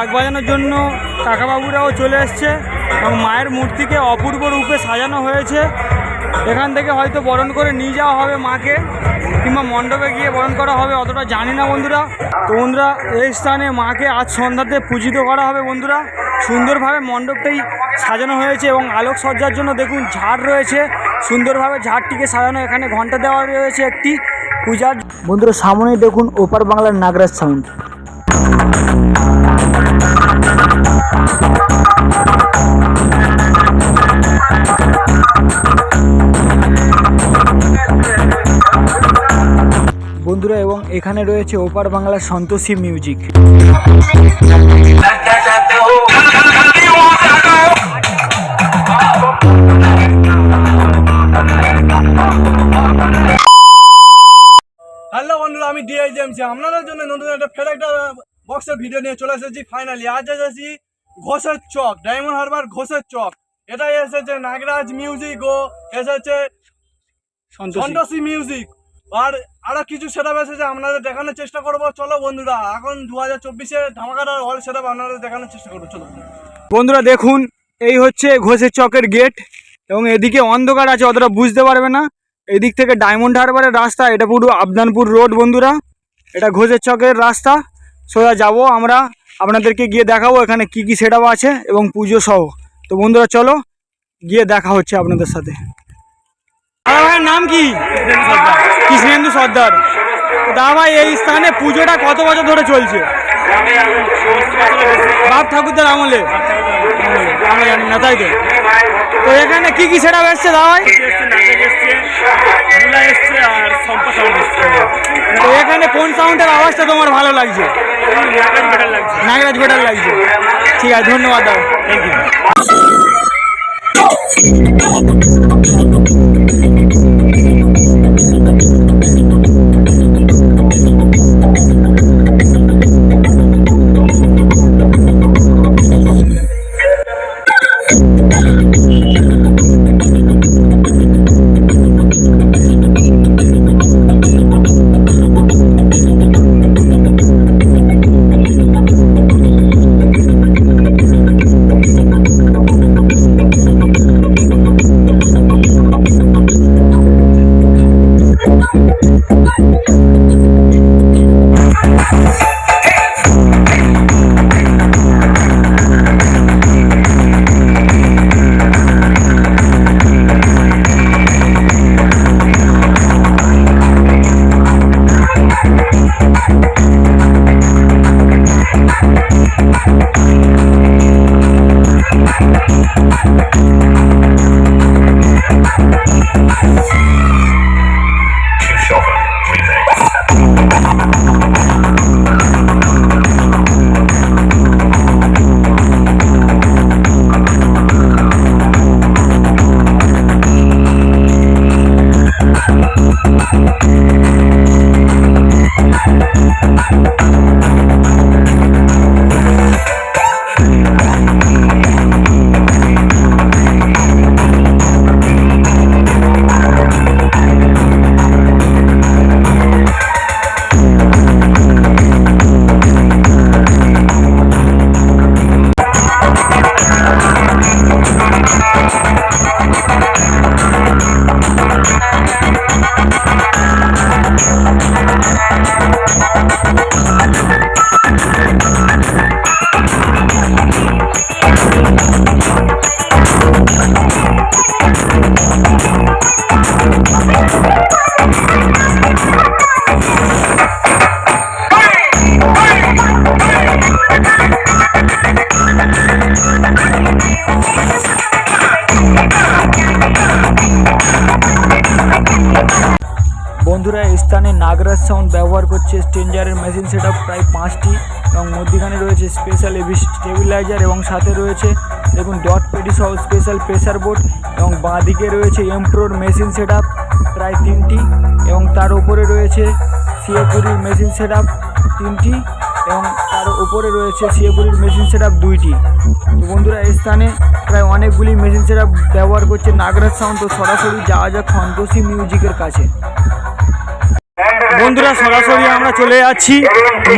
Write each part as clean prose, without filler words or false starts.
ঢাক বাজানোর জন্য কাকাবাবুরাও চলে এসছে এবং মায়ের মূর্তিকে অপূর্ব রূপে সাজানো হয়েছে। এখান থেকে হয়তো বরণ করে নিয়ে যাওয়া হবে মাকে, কিংবা মণ্ডপে গিয়ে বরণ করা হবে, অতটা জানি না বন্ধুরা। তো বন্ধুরা, এই স্থানে মাকে আজ সন্ধ্যাতে পূজিত করা হবে বন্ধুরা। সুন্দরভাবে মণ্ডপটাই সাজানো হয়েছে এবং আলোকসজ্জার জন্য দেখুন ঝাড় রয়েছে, সুন্দরভাবে ঝাড়টিকে সাজানো। এখানে ঘন্টা দেওয়া রয়েছে একটি পূজার। বন্ধুরা সামনেই দেখুন ওপার বাংলার নাগরাজ সাউন্ড। বন্ধুরা এবং এখানে রয়েছে ওপার বাংলার সন্তোষী মিউজিক। হ্যালো বন্ধুরা, আমি ডিআইজেমসি আপনাদের জন্য নতুন একটা বক্সের ভিডিও নিয়ে চলে এসেছি। ফাইনালি আজ এসেছি ঘোষের চক, ডায়মন্ড হারবার ঘোষের চক। এটাই এসেছে নাগরাজ মিউজিক ও এসেছে সন্তোষী মিউজিক। আর আরো কিছু সেটআপ এসেছে, আপনাদের দেখানোর চেষ্টা করবো। চলো বন্ধুরা, এখন 2024-এ ধামাকাদার হল সেটআপ আপনাদের দেখানোর চেষ্টা করবো। চলো বন্ধুরা, দেখুন এই হচ্ছে ঘোষের চকের গেট এবং এদিকে অন্ধকার আছে, অতটা বুঝতে পারবে না। এদিক থেকে ডায়মন্ড হারবারের রাস্তা, এটা পুরো আবদানপুর রোড বন্ধুরা। এটা ঘোষের চকের রাস্তা, সোজা যাবো আমরা, আপনাদেরকে গিয়ে দেখাবো এখানে কি কি সেটআপ আছে এবং পুজো সহ। তো বন্ধুরা চলো গিয়ে দেখা হচ্ছে আপনাদের সাথে। দাদা ভাইয়ের নাম কি? কৃষ্ণেন্দু সর্দার। দাদা ভাই, এই স্থানে পুজোটা কত বছর ধরে চলছে? বাপ ঠাকুরদার আমলে? আমরা জানি না, তাই তো। তো এখানে কি কি সেটআপ এসছে দাদা ভাই? তো এখানে কোন সাউন্ডের আওয়াজটা তোমার ভালো লাগছে? নাগরাজ বেটার লাগছে। ঠিক আছে, ধন্যবাদ দাদা, থ্যাংক ইউ। বন্ধুরা, এই স্থানে নাগরাজ সাউন্ড ব্যবহার করছে স্ট্রেঞ্জারের মেশিন সেটআপ প্রায় 5টি এবং মধ্যখানে রয়েছে স্পেশাল এভি স্টেবিলাইজার এবং সাথে রয়েছে দেখুন ডট পেডি সহ স্পেশাল প্রেসার বোর্ড এবং বাঁদিকে রয়েছে এমপ্রোর মেশিন সেটআপ প্রায় 3টি এবং তার উপরে রয়েছে সিএপুরির মেশিন সেটআপ 3টি এবং তার উপরে রয়েছে সিএপুরির মেশিন সেটআপ 2টি। তো বন্ধুরা, এই স্থানে প্রায় অনেকগুলি মেশিন সেটআপ ব্যবহার করছে নাগরাজ সাউন্ড। তো সরাসরি যাওয়া যাক সন্তোষী মিউজিকের কাছে। বন্ধুরা সরাসরি আমরা চলে যাচ্ছি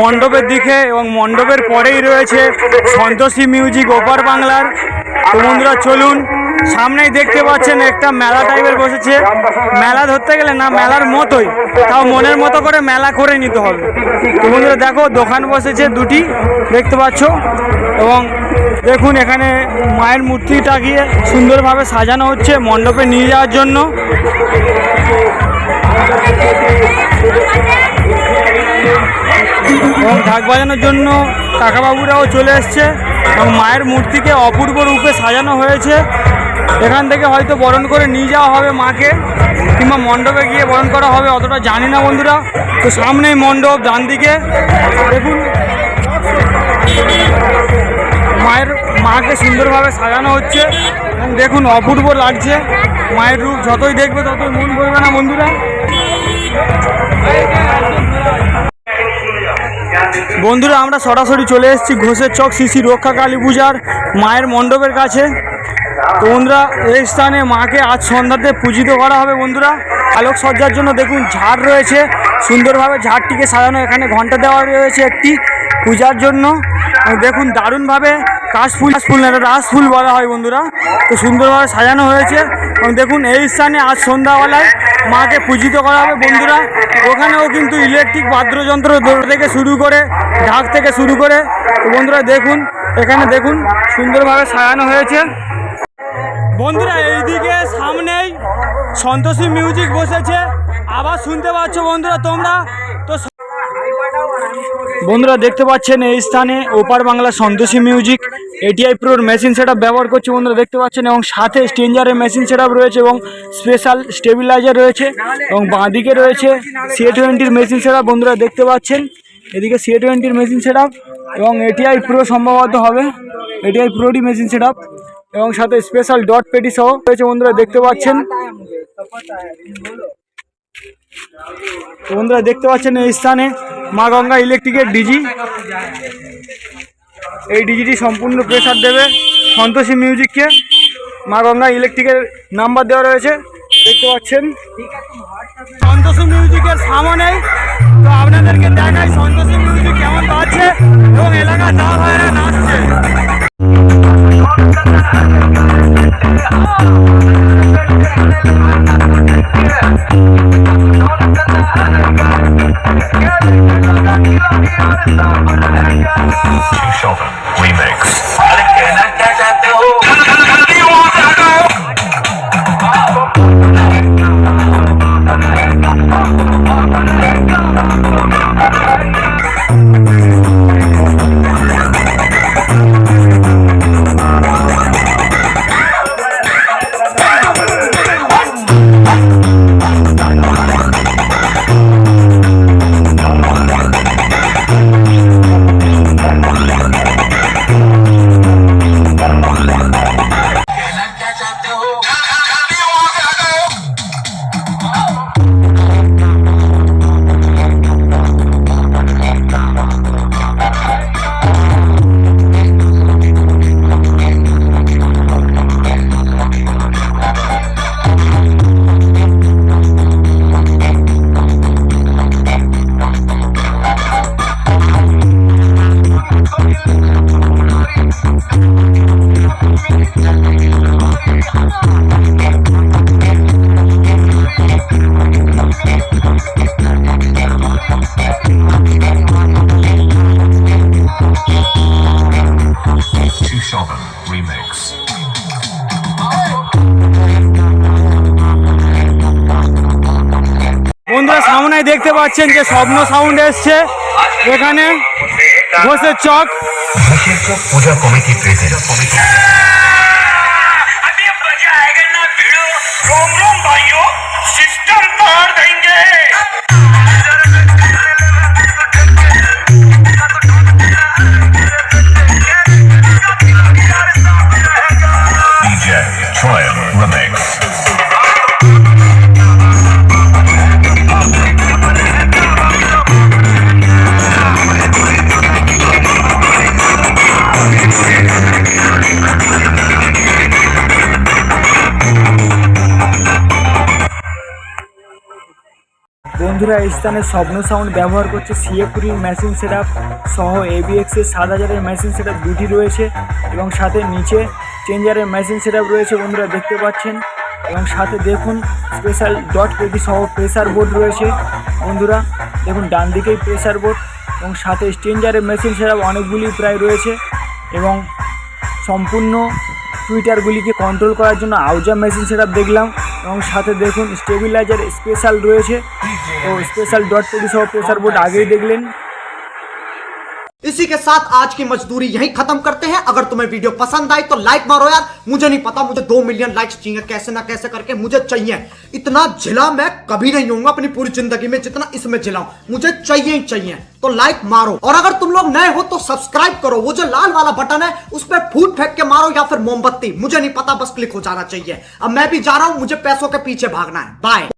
মণ্ডপের দিকে এবং মণ্ডপের পরেই রয়েছে সন্তোষী মিউজিক ওপার বাংলার। তো বন্ধুরা চলুন, সামনেই দেখতে পাচ্ছেন একটা মেলা টাইপের বসেছে। মেলা ধরতে গেলে না মেলার মতোই, তাও মনের মতো করে মেলা করে নিতে হবে। তো বন্ধুরা দেখো দোকান বসেছে দুটি দেখতে পাচ্ছ, এবং দেখুন এখানে মায়ের মূর্তিটাকে সুন্দরভাবে সাজানো হচ্ছে মণ্ডপে নিয়ে যাওয়ার জন্য। এবং ঢাক বাজানোর জন্য কাকাবাবুরাও চলে এসছে এবং মায়ের মূর্তিকে অপূর্ব রূপে সাজানো হয়েছে। এখান থেকে হয়তো বরণ করে নিয়ে যাওয়া হবে মাকে, কিংবা মণ্ডপে গিয়ে বরণ করা হবে, অতটা জানি না বন্ধুরা। তো সামনেই মণ্ডপ, ডান দিকে দেখুন মাকে সুন্দরভাবে সাজানো হচ্ছে এবং দেখুন অপূর্ব লাগছে। মায়ের রূপ যতই দেখবে ততই মন করবে না বন্ধুরা। বন্ধুরা আমরা সরাসরি চলে এসেছি ঘোষের চক শ্রী রক্ষা কালী পূজার মায়ের মণ্ডপের কাছে। তো বন্ধুরা এই স্থানে মাকে আজ সন্ধ্যাতে পূজিত করা হবে বন্ধুরা। আলোকসজ্জার জন্য দেখুন ঝাড় রয়েছে, সুন্দরভাবে ঝাড়টিকে সাজানো। এখানে ঘন্টা দেওয়া রয়েছে একটি পূজার জন্য। দেখুন দারুণভাবে কাশফুল রাসফুল বলা হয় বন্ধুরা। তো সুন্দরভাবে সাজানো হয়েছে এবং দেখুন এই স্থানে আজ সন্ধ্যাবেলায় মাকে পূজিত করা হবে বন্ধুরা। ওখানেও কিন্তু ইলেকট্রিক বাদ্যযন্ত্র থেকে শুরু করে ঢাক থেকে শুরু করে, তো বন্ধুরা দেখুন এখানে দেখুন সুন্দরভাবে সাজানো হয়েছে বন্ধুরা। এইদিকে সামনেই সন্তোষী মিউজিক বসেছে, আবার শুনতে পাচ্ছ বন্ধুরা তোমরা। তো বন্ধুরা দেখতে পাচ্ছেন এই স্থানে ওপার বাংলা সন্তোষী মিউজিক এটিআই প্রোর মেশিন সেটআপ ব্যবহার করছে বন্ধুরা দেখতে পাচ্ছেন, এবং সাথে স্ট্রেঞ্জারের মেশিন সেটআপ রয়েছে এবং স্পেশাল স্টেবিলাইজার রয়েছে, এবং বাঁদিকে রয়েছে CA20 মেশিন সেটআপ বন্ধুরা দেখতে পাচ্ছেন। এদিকে CA20 মেশিন সেটআপ এবং এটিআই প্রো সম্ভবত হবে, এটিআই প্রোরই মেশিন সেটআপ, এবং সাথে স্পেশাল ডট পেটি সহ রয়েছে বন্ধুরা দেখতে পাচ্ছেন। বন্ধুরা দেখতে পাচ্ছেন এই স্থানে মা গঙ্গা ইলেকট্রিকের ডিজি, এই ডিজিটি সম্পূর্ণ প্রেসার দেবে সন্তোষী মিউজিককে। মা গঙ্গা ইলেকট্রিকের নাম্বার দেওয়া রয়েছে দেখতে পাচ্ছেন সন্তোষী মিউজিকের সামনেই। তো আপনাদেরকে দেখাই সন্তোষী মিউজিক কেমন বাজছে এবং এলাকা যা ভাইরা নাচছে। Chauvin Remix. Chauvin Remix. বন্ধুরা সামনে দেখতে পাচ্ছেন যে স্বপ্ন সাউন্ড এসছে এখানে ঘোষের চক puja committee present. DJ Chauvin Remix. বন্ধুরা এই স্থানে স্বপ্ন সাউন্ড ব্যবহার করছে সিএ কুড়ির মেশিন সেটআপ সহ ABX-এর 7000-এর মেশিন সেটআপ দুটি রয়েছে এবং সাথে নিচে চেঞ্জারের মেশিন সেটআপ রয়েছে বন্ধুরা দেখতে পাচ্ছেন এবং সাথে দেখুন স্পেশাল ডট পেটি সহ প্রেসার বোর্ড রয়েছে বন্ধুরা দেখুন ডান দিকেই প্রেসার বোর্ড এবং সাথে স্টেঞ্জারের মেশিন সেটআপ অনেকগুলি প্রায় রয়েছে এবং সম্পূর্ণ টুইটারগুলিকে কন্ট্রোল করার জন্য আউজা মেশিন সেটআপ দেখলাম এবং সাথে দেখুন স্টেবিলাইজার স্পেশাল রয়েছে তো স্পেশাল ডট পেটি সহ প্রেসার বোর্ড আগেই দেখলেন। इसी के साथ आज की मजदूरी यहीं खत्म करते हैं। अगर तुम्हें वीडियो पसंद आई तो लाइक मारो यार, मुझे नहीं पता, मुझे 2 मिलियन लाइक्स चाहिए, कैसे ना कैसे करके मुझे चाहिए। इतना झिला मैं कभी नहीं होऊंगा अपनी पूरी जिंदगी में जितना इसमें झिलाऊं, मुझे चाहिए ही चाहिए। तो लाइक मारो और अगर तुम लोग नए हो तो सब्सक्राइब करो, वो जो लाल वाला बटन है उस पर फूट फेंक के मारो या फिर मोमबत्ती, मुझे नहीं पता, बस क्लिक हो जाना चाहिए। अब मैं भी जा रहा हूं, मुझे पैसों के पीछे भागना है। बाय।